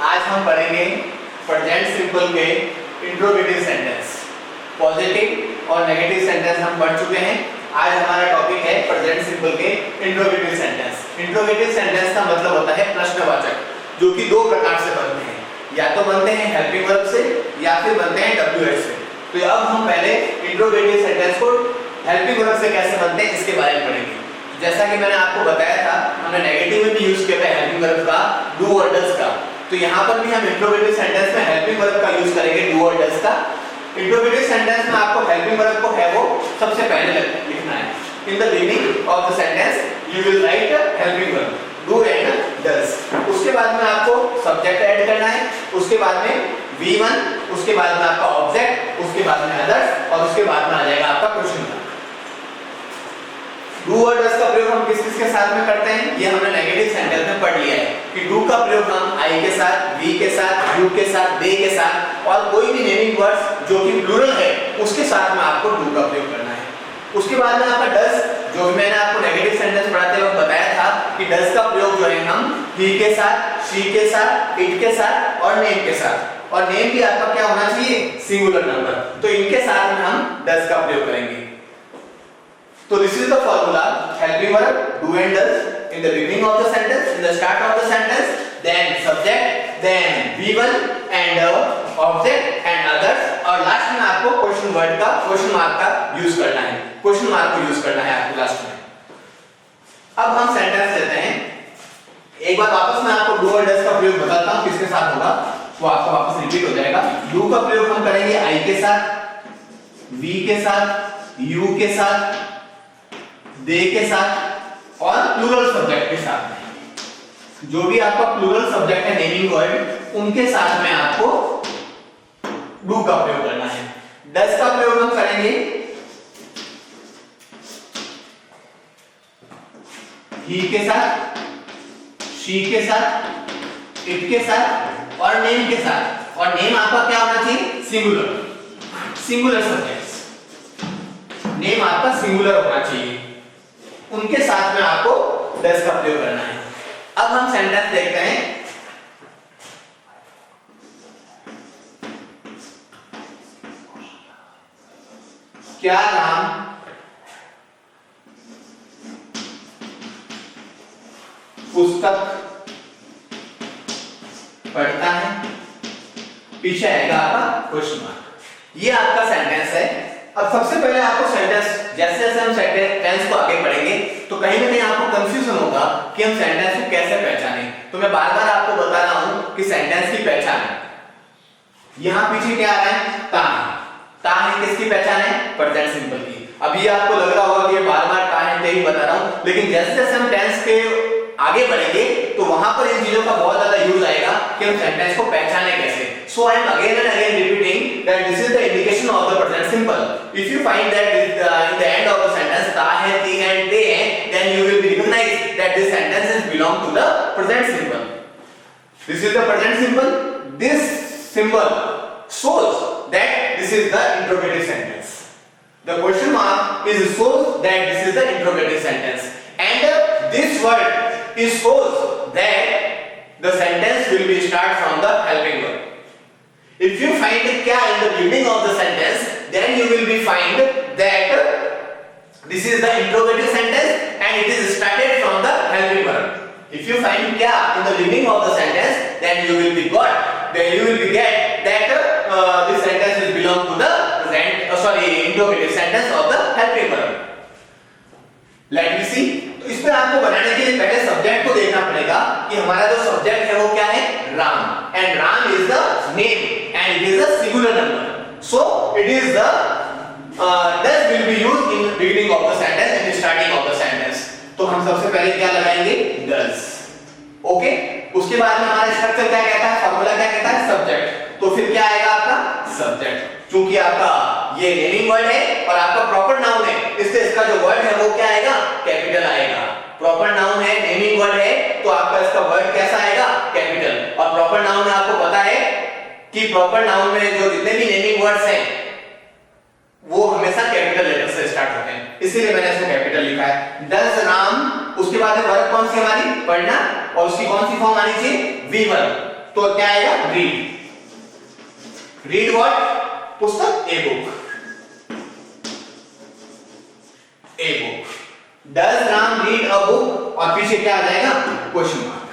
आज हम पढ़ेंगे प्रेजेंट सिंपल के इंट्रोगेटिव सेंटेंस। पॉजिटिव और नेगेटिव सेंटेंस हम पढ़ चुके हैं। आज हमारा टॉपिक है प्रेजेंट सिंपल के इंट्रोगेटिव सेंटेंस। इंट्रोगेटिव सेंटेंस का मतलब होता है प्रश्नवाचक, जो कि दो प्रकार से बनते हैं, या तो बनते हैं हेल्पिंग वर्ब से या फिर बनते हैं WH से। तो अब हम पहले इंट्रोगेटिव सेंटेंस को हेल्पिंग वर्ब से कैसे बनते हैं इसके बारे में पढ़ेंगे। जैसा कि मैंने आपको बताया था, हमने नेगेटिव में भी यूज किया था हेल्पिंग वर्ब का, डू और डज का। तो यहाँ पर भी हम इंट्रोगेटिव सेंटेंस में हेल्पिंग वर्ब का यूज करेंगे, डू और डज का। इंट्रोगेटिव सेंटेंस में आपको हेल्पिंग वर्ब को है वो सबसे पहले लिखना है। In the beginning of the sentence you will write helping verb do and does. उसके बाद में आपको सब्जेक्ट ऐड करना है, उसके बाद में V1, उसके बाद में आपका ऑब्जेक्ट, उसके बाद में अदर्स और उसके बाद में आ जाएगा आपका क्वेश्चन मार्क। डू और डज का प्रयोग हम किस किस के साथ में करते हैं, ये हमने नेगेटिव सेंटेंस में पढ़ लिया है कि डू का प्रयोग हम आई के साथ, वी के साथ, यू के साथ, दे के साथ और कोई भी नेमिंग वर्ड्स जो कि प्लूरल है उसके साथ में आपको डू का प्रयोग करना है। उसके बाद में आपका डज, जो मैंने आपको नेगेटिव सेंटेंस पढ़ाते वक्त बताया था कि डज का प्रयोग जो है हम ही के साथ, शी के साथ, इट के साथ और नेम के साथ। और नेम भी आपका क्या होना चाहिए, सिंगुलर नंबर। तो इनके साथ में हम डज का प्रयोग करेंगे। So this is the formula: helping verb do and does in the beginning of the sentence, in the start of the sentence, then subject, then V1 and object and others, और last में आपको question word का, question mark का use करना है। Question mark को use करना है आपको लास्ट में। अब हम सेंटेंस लेते हैं। एक बार वापस मैं आपको डू और डज का प्रयोग बताता हूं किसके साथ होगा, वो आपको वापस रिपीट हो जाएगा। डू का प्रयोग हम करेंगे आई के साथ, वी के साथ, यू के साथ, दे के साथ और प्लूरल सब्जेक्ट के साथ। जो भी आपका प्लूरल सब्जेक्ट है नेमिंग वर्ड, उनके साथ में आपको डू का प्रयोग करना है। डज का प्रयोग हम करेंगे ही के साथ, शी के साथ, इट के साथ और नेम के साथ। और नेम आपका क्या होना चाहिए, सिंगुलर, सिंगुलर सब्जेक्ट्स। नेम आपका सिंगुलर होना चाहिए, उनके साथ में आपको डज का प्रयोग करना है। अब हम सेंटेंस देखते हैं। क्या राम पुस्तक पढ़ता है, पीछे आएगा आपका क्वेश्चन मार्क। ये आपका सेंटेंस है। अब सबसे पहले आपको सेंटेंस, जैसे जैसे हम सेंटेंस को आगे पढ़ेंगे तो कहीं ना कहीं आपको कंफ्यूजन होगा कि हम सेंटेंस को कैसे पहचानें। तो मैं बार बार आपको बता रहा हूं कि सेंटेंस की पहचान। यहां पीछे क्या आ रहा है, ता है। किसकी पहचान है, प्रेजेंट सिंपल की। अभी आपको लग रहा होगा कि ये बार बार ता है ही बता रहा हूं, लेकिन जैसे जैसे हम टेंस के आगे बढ़ेंगे तो वहां पर इन चीजों का बहुत ज्यादा यूज आएगा कि हम सेंटेंस को पहचाने कैसे। So I am again and again repeating that this is the indication of the present simple. If you find that in the end of the sentence ta hai, thi hai, they hai, then you will be recognize that this sentence belong to the present simple. This is the present simple. This symbol shows that this is the interrogative sentence. The question mark is shows that this is the interrogative sentence, and this word is shows that the sentence will be start from the helping verb. If you find kya in the beginning of the sentence, then you will be find that this is the interrogative sentence and it is started from the helping verb. If you find kya in the beginning of the sentence, then you will be get that this sentence will belong to the interrogative sentence of the helping verb. Let me see. तो इस पे आपको बनाने के लिए पहले subject को देखना पड़ेगा कि हमारा जो सब्जेक्ट है वो क्या है, Ram, and Ram is the name and it is a singular number. So it is the does will be used in beginning of the sentence and starting of the sentence. तो हम सबसे पहले क्या लगाएंगे, does. ओके, उसके बाद में हमारा स्ट्रक्चर क्या कहता है, फॉर्मूला क्या कहता है, सब्जेक्ट। तो फिर क्या आएगा आपका सब्जेक्ट, क्योंकि आपका ये नेमिंग वर्ड है और आपका प्रॉपर नाउन है, इसलिए इसका जो वर्ड है वो क्या आएगा, कैपिटल आएगा। प्रॉपर नाउन है, नेमिंग वर्ड है, तो आपका इसका वर्ड कैसा आएगा, कैपिटल। और प्रॉपर नाउन में आपको पता है कि प्रॉपर नाउन में जो जितने भी नेमिंग वर्ड्स हैं वो हमेशा कैपिटल लेटर से स्टार्ट होते हैं, इसीलिए मैंने इसको कैपिटल लिखा है। डज राम, उसके बाद वर्ब कौन सी हमारी, पढ़ना, और उसकी कौन सी फॉर्म आनी चाहिए, V1। तो क्या आएगा? रीड। Read what? पुस्तक, a book. A book. Does Ram read a book? और पीछे क्या आ जाएगा? Question mark.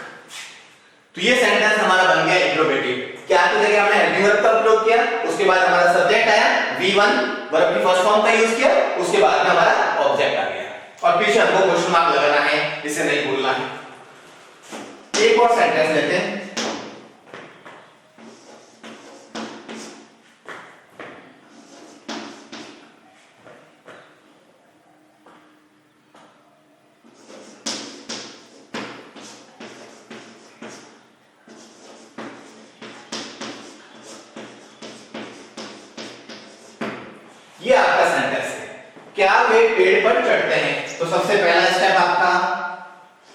तो ये सेंटेंस हमारा बन गया इंट्रोगेटिव। क्या की जगह हमने हेल्पिंग वर्ब का प्रयोग किया, उसके बाद हमारा सब्जेक्ट आया V1, वर्ब की फर्स्ट फॉर्म का यूज किया, उसके बाद में हमारा ऑब्जेक्ट आ गया और पीछे हमको क्वेश्चन मार्क लगाना है, इसे नहीं भूलना है। एक और सेंटेंस लेते हैं। ये आपका सेंटेंस है, क्या वे पेड़ पर चढ़ते हैं? तो सबसे पहला स्टेप आपका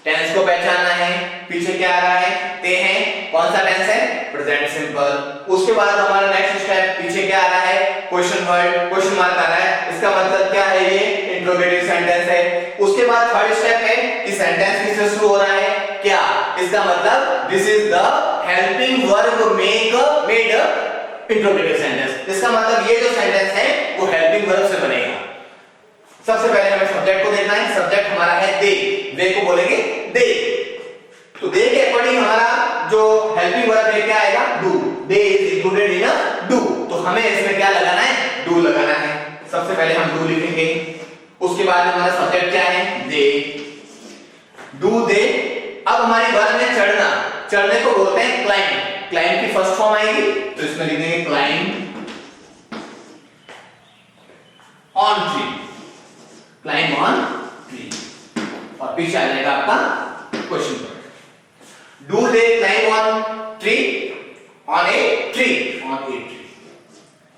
टेंस को पहचानना है। पीछे क्या आ रहा है? ते हैं। कौन सा टेंस है? Present simple. उसके बाद हमारा नेक्स्ट स्टेप, पीछे क्या आ रहा है? क्वेश्चन वर्ड, क्वेश्चन मार्क आ रहा है, इसका मतलब क्या है? ये इंट्रोगेटिव सेंटेंस है। उसके बाद थर्ड स्टेप है कि सेंटेंस किससे शुरू हो रहा है? क्या? इसका मतलब this is the helping verb made interrogative sentence. इसका मतलब ये जो सेंटेंस है वो हेल्पिंग वर्ब से बनेगा। सबसे पहले हमें सब्जेक्ट को देखना है। सब्जेक्ट हमारा है दे, वे को बोलेंगे दे। तो दे के अकॉर्डिंग हमारा जो हेल्पिंग वर्ब है क्या आएगा? Do. They is included in a do. तो हमें इसमें क्या लगाना है? डू लगाना है। सबसे पहले हम डू लिखेंगे, उसके बाद हमारा सब्जेक्ट क्या है? दे। Do they. अब हमारी वर्ब में चढ़ना, चढ़ने को बोलते हैं क्लाइंब। क्लाइंब की फर्स्ट फॉर्म आएगी तो इसमें लिखेंगे climb on tree. Climb on tree और पीछे आ जाएगा आपका question word. Do they climb on tree? On a tree. On a tree.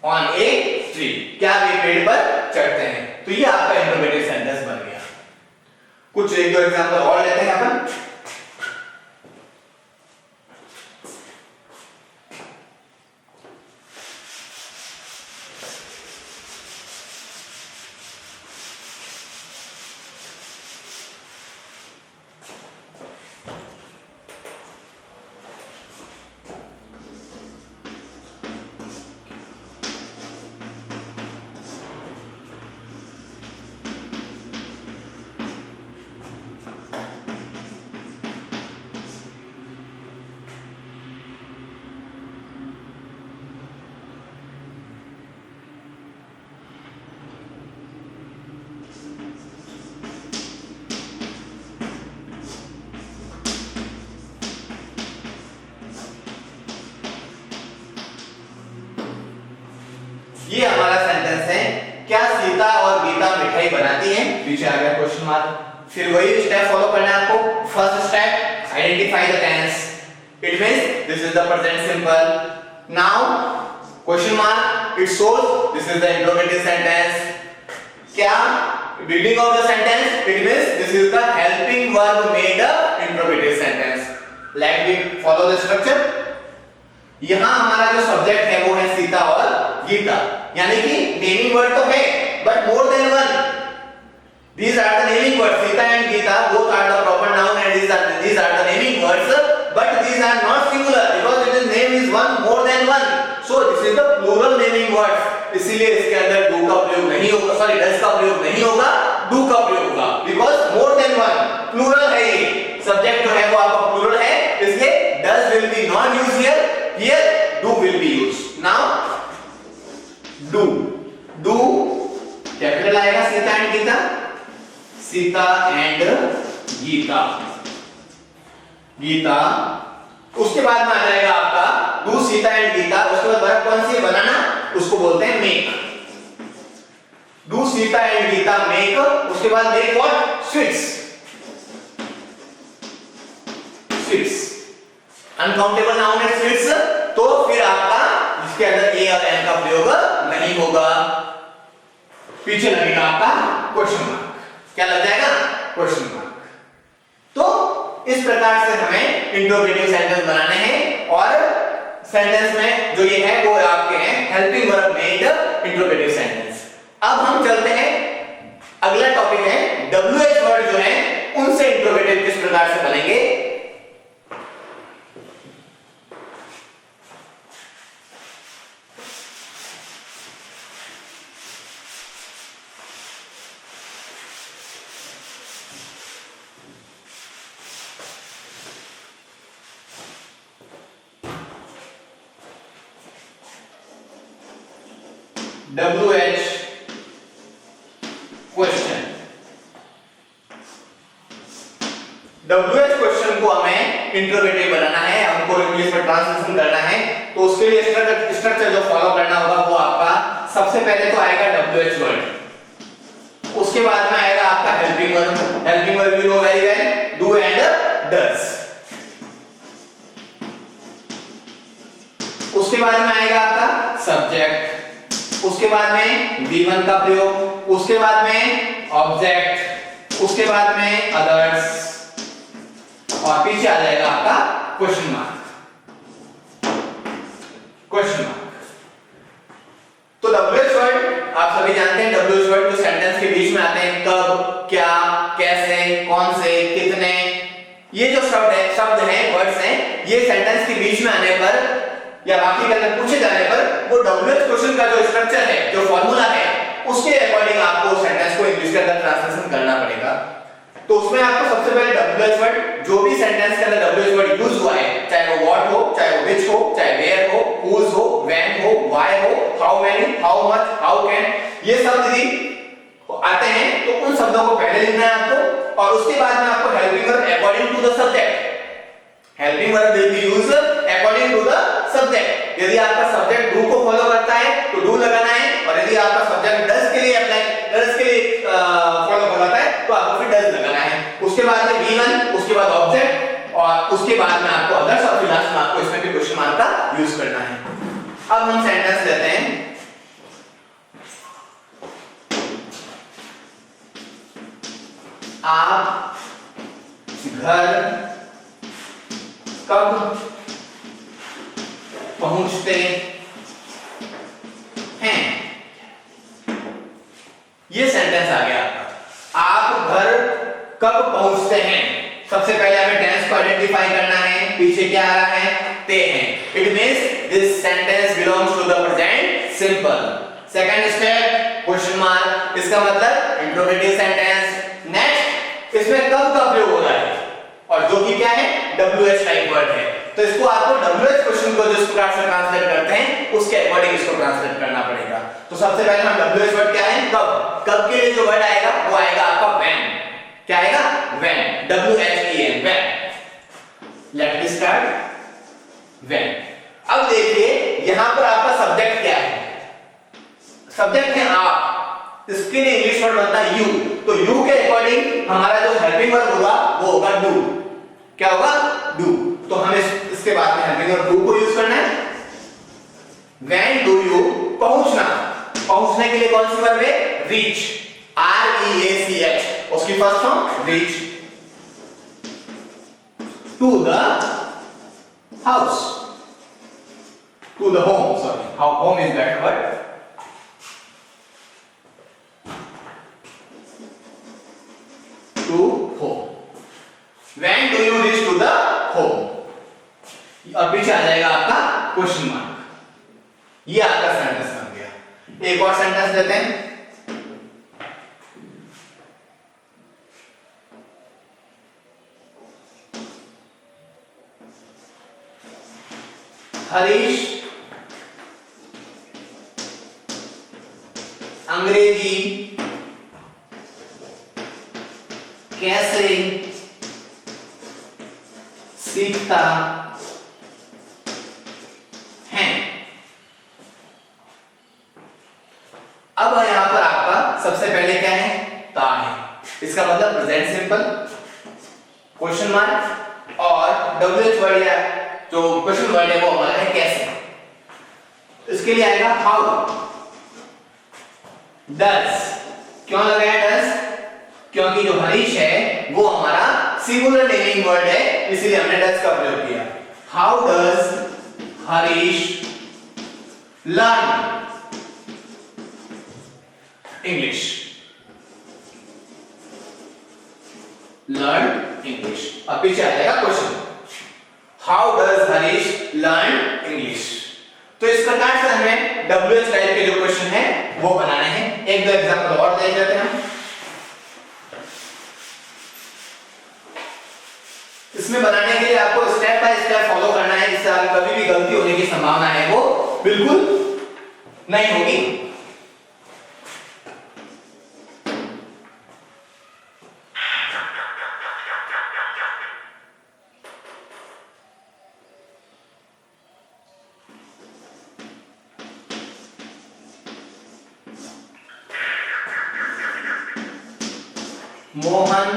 On a tree. क्या वे पेड़ पर चढ़ते हैं? तो ये आपका इंट्रोगेटिव सेंटेंस बन गया। कुछ एक दो एग्जांपल और लेते हैं अपन। ये हमारा सेंटेंस है, क्या सीता और गीता मिठाई बनाती हैं? पीछे आ गया क्वेश्चन मार्क। फिर वही स्टेप फॉलो करना है आपको। First step, identify the tense. It means this is the present simple. Now question mark, it shows this is the interrogative sentence. क्या? Beginning of the sentence, it means this is the helping verb made a interrogative sentence. Let me follow the structure. यहां हमारा जो subject है वो है सीता और गीता, यानी कि नेमिंग वर्ड तो है but more than one. These are the naming words. Sita and Geeta both are the proper noun and these are the naming words, but these are not singular because its name is one more than one. So this is the plural naming words. इसीलिए इसके अंदर do का प्रयोग नहीं होगा, sorry does का प्रयोग नहीं होगा, do का प्रयोग होगा because more than one, plural है ये। Subject जो है वो आपका plural है, इसलिए does will be not used here. Here do will be used. Now do capital आएगा सीता एंड गीता, सीता एंड गीता, गीता। उसके बाद में आ जाएगा आपका डू सीता एंड गीता। उसके बाद वर्ब कौन सी? बनाना, उसको बोलते हैं make. Do Sita and Gita make. उसके बाद make what? Sweets. Sweets uncountable noun है स्वीट्स, तो फिर आपका इसके अंदर ए और एन का प्रयोग नहीं होगा। पीछे लगेगा आपका क्वेश्चन मार्क। क्या लग जाएगा? Question mark. तो इस प्रकार से हमें इंट्रोगेटिव सेंटेंस बनाने हैं और सेंटेंस में जो ये है वो आपके हैं helping verb made interrogative sentence. अब हम चलते हैं, अगला टॉपिक है WH वर्ड जो है उनसे इंट्रोगेटिव किस प्रकार से बनेंगे। WH question. WH क्वेश्चन को हमें इंट्रोगेटिव बनाना है, हमको इंग्लिश में ट्रांसलेशन करना है, तो उसके लिए स्ट्रक्चर जो फॉलो करना होगा वो आपका सबसे पहले तो आएगा WH वर्ड, उसके बाद में आएगा आपका helping verb. Helping verb you know very well, do and does. उसके बाद में आएगा आपका सब्जेक्ट, उसके बाद में V1 का प्रयोग, उसके बाद में ऑब्जेक्ट, उसके बाद में अदर्स, और पीछे आ जाएगा आपका क्वेश्चन मार्क। क्वेश्चन मार्क तो WH वर्ड आप सभी जानते हैं, WH वर्ड जो सेंटेंस के बीच में आते हैं, कब, क्या, कैसे, कौन से, कितने, ये जो शब्द हैं, वर्ड्स हैं, ये सेंटेंस के बीच में आने पर या वाक्य के अंदर पूछे जाने पर वो WH क्वेश्चन का जो स्ट्रक्चर है, जो फॉर्मूला है, उसके अकॉर्डिंग आपको सेंटेंस को इंग्लिश के अंदर ट्रांसलेशन करना पड़ेगा। तो उसमें आपको सबसे पहले WH वर्ड, जो भी सेंटेंस के अंदर WH वर्ड यूज हुआ है, चाहे वो व्हाट हो, चाहे वो व्हिच हो, चाहे वेयर हो, हुज हो, व्हेन हो, व्हाई हो, how many, how much, how can, ये शब्द भी आते हैं, तो उन शब्दों को पहले लिखना है आपको, और उसके बाद में आपको helping verb according to the subject, helping verb will be used according to the subject. यदि आपका सब्जेक्ट डू को फॉलो करता है तो डू लगाना है, और यदि आपका सब्जेक्ट डज के लिए फॉलो करता है तो आपको फिर डज लगाना है। उसके बाद में V1, उसके बाद ऑब्जेक्ट, और उसके बाद में आपको अदर्स, और फिर लास्ट में आपको इसमें भी क्वेश्चन मार्क का यूज करना है। अब हम सेंटेंस लेते हैं, आप घर कब पहुंचते हैं, ये सेंटेंस आ गया आपका। आप घर कब पहुंचते हैं, सबसे पहले हमें टेंस को आइडेंटिफाई करना है, पीछे क्या आ रहा है, ते हैं। It means this sentence belongs to the present simple. Second step question mark, इसका मतलब इंट्रोगेटिव सेंटेंस। नेक्स्ट इसमें कब का प्रयोग हो रहा है, और जो कि क्या है, WH टाइप वर्ड है, तो इसको आपको WH क्वेश्चन को जिस प्रकार से ट्रांसलेट करते हैं उसके अकॉर्डिंग इसको ट्रांसलेट करना पड़ेगा। तो सबसे पहले हम WH वर्ड क्या है, कब, कब के लिए जो वर्ड आएगा वो आएगा आपका when। क्या आएगा, when, WHEN, when। Let me start, when। अब देखिए यहां पर आपका सब्जेक्ट क्या है, सब्जेक्ट है आप, इसके लिए इंग्लिश वर्ड बनता है यू, तो यू के अकॉर्डिंग हमारा जो हेल्पिंग वर्ब होगा वो होगा डू। क्या होगा, डू। तो हमें इसके बाद में हेल्पिंग वर्ब डू को यूज करना है। When do you, पहुंचना, पहुंचने के लिए कौन सी वर्ब है, reach, REACH, उसकी first form reach, to the house, to the home, sorry, how home is better word, to home। When do you reach to the home, और पीछे आ जाएगा आपका क्वेश्चन मार्क। ये आपका सेंटेंस बन गया। एक और सेंटेंस लेते हैं, हरीश अंग्रेजी कैसे सीखता है। अब यहां पर आपका सबसे पहले क्या है, ता है, इसका मतलब प्रेजेंट सिंपल, क्वेश्चन मार्क, और WH वर्ड या जो क्वेश्चन वर्ड है वो हमारा है कैसे। इसके लिए आएगा हाउ, डज, क्यों लगाया डज, क्योंकि जो हरीश है वो हमारा सिंगुलर नेमिंग वर्ड है, इसलिए हमने डज का प्रयोग किया। How does Harish learn English, learn English, अब पीछे आ जाएगा question, how does Harish learn English. तो इस प्रकार से हमें WH टाइप के जो क्वेश्चन है वो बनाने हैं। एक दो एग्जांपल और देख लेते हैं। इसमें बनाने के लिए आपको स्टेप बाय स्टेप फॉलो करना है, जिससे कभी भी गलती होने की संभावना है वो बिल्कुल नहीं होगी। मोहन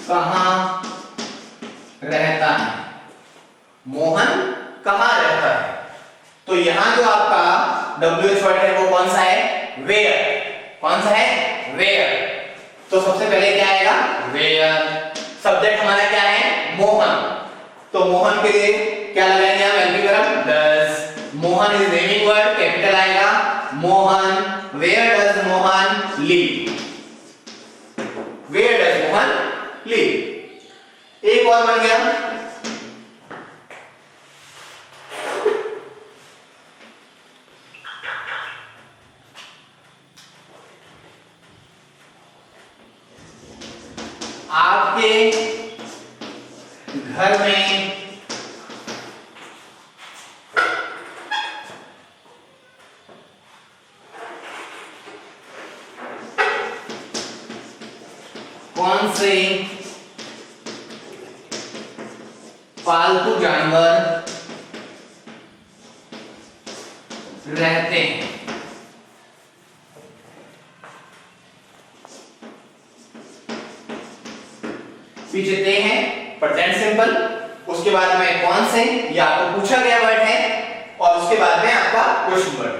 कहाँ रहता है? मोहन कहाँ रहता है? तो यहां जो आपका WH वर्ड है वो कौन सा है? वेयर। कौन सा है? वेयर। तो सबसे पहले क्या आएगा? वेयर। सब्जेक्ट हमारा क्या है? मोहन। तो मोहन के लिए क्या लगाएंगे हम? एलपी verb does. Mohan is naming word, capital आएगा। Mohan, where does Mohan live? Where does Mohan live? एक और बन गया, आपके घर में कौन से पालतू जानवर रहते हैं? पीछे ते हैं, प्रेजेंट सिंपल, उसके बाद में कौन से, ये आपको पूछा गया वर्ड है, और उसके बाद में आपका क्वेश्चन वर्ड।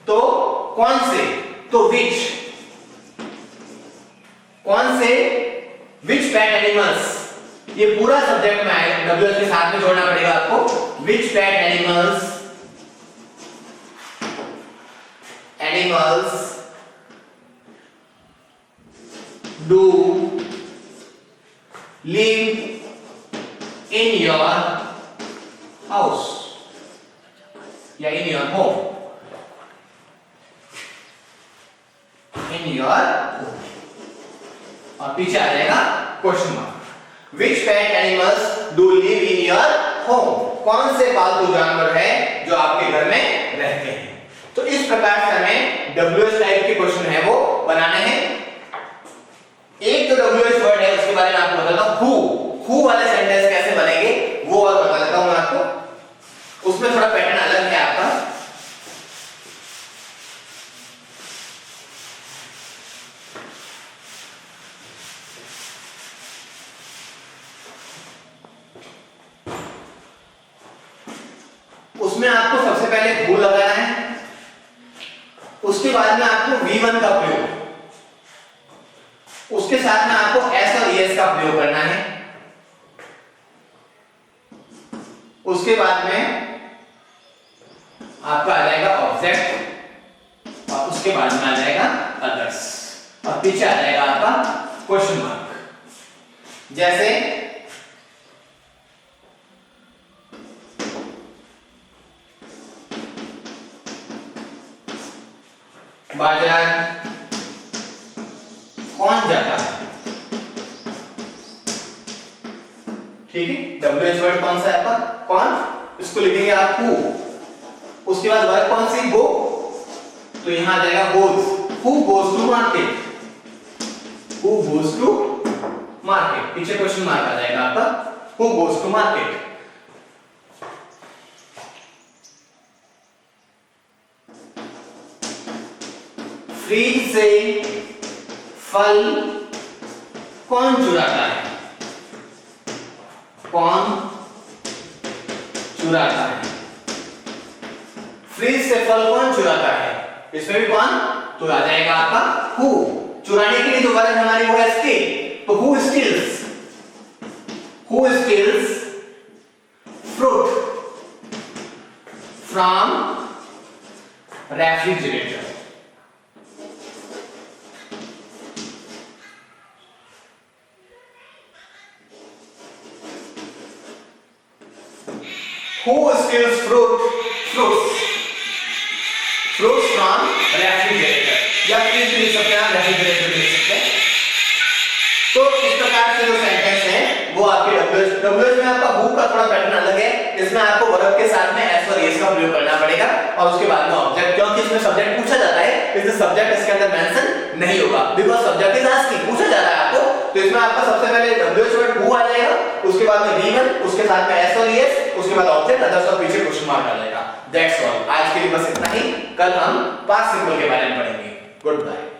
तो कौन से, तो विच, कौन से, विच पेट एनिमल्स, ये पूरा सब्जेक्ट में आएगा, WH के साथ में जोड़ना पड़ेगा आपको। Which pet animals, animals do live in your house या in your home, in your home, और पीछे आ जाएगा question mark. Which pet animals do live in your home? कौन से पालतू जानवर है जो आपके घर में रहते हैं? तो इस प्रकार से हमें WH टाइप के क्वेश्चन है वो बनाने हैं। एक तो WH वर्ड है उसके बारे में आपको बताता हूं, हु वाले सेंटेंस कैसे बनेंगे वो और बता देता हूं मैं आपको। उसमें थोड़ा पैटर्न अलग है आपका। उसमें आपको सबसे पहले हु लगाना है, उसके बाद में आपको V1 का प्रयोग, उसके साथ में आपको एस और ईएस का प्रयोग करना है, उसके बाद में आपका आ जाएगा ऑब्जेक्ट, और उसके बाद में आ जाएगा अदर्स, और पीछे आ जाएगा आपका क्वेश्चन मार्क। जैसे बाजार कौन जाता है? ठीक है, WH वर्ड कौन सा है आपका? कौन, इसको लिखेंगे आप हु, उसके बाद वर्ब कौन सी? गो, तो यहां आ जाएगा goes. Who goes to market, who goes to market, पीछे क्वेश्चन मार्क आ जाएगा आपका, who goes to market. Fridge से फल कौन चुराता है? कौन चुराता है? फ्रिज से फल कौन चुराता है? इसमें भी कौन, तो आ जाएगा आपका हु। चुराने के लिए जो वर्ड हमारी वो है स्टील, तो who steels, who steels fruit from refrigerator? Who steals fruits from refrigerator? या फ्रिज भी लिख सकते हैं, रेफ्रिजरेटर भी लिख सकते हैं। तो इस प्रकार से जो सेंटेंस है वो आपके WH में आपका हु का थोड़ा पैटर्न अलग है। इसमें आपको वर्ब के साथ में एस और एस का प्रयोग करना पड़ेगा, और उसके बाद में ऑब्जेक्ट, क्योंकि इसमें सब्जेक्ट पूछा जाता है, इसलिए सब्जेक्ट इसके अंदर मेंशन नहीं होगा, बिकॉज़ सब्जेक्ट इज आस्किंग, पूछा जा रहा है आपको। तो इसमें आपका सबसे पहले WH वर्ड हु आ जाएगा, उसके बाद में V1, उसके साथ में एस और एस, उसके बाद ऑब्जेक्ट, अदर्स और पीछे क्वेश्चन मार्क आ जाएगा। That's all. आज के लिए बस इतना ही, कल हम पास्ट सिंपल के बारे में पढ़ेंगे। Good bye.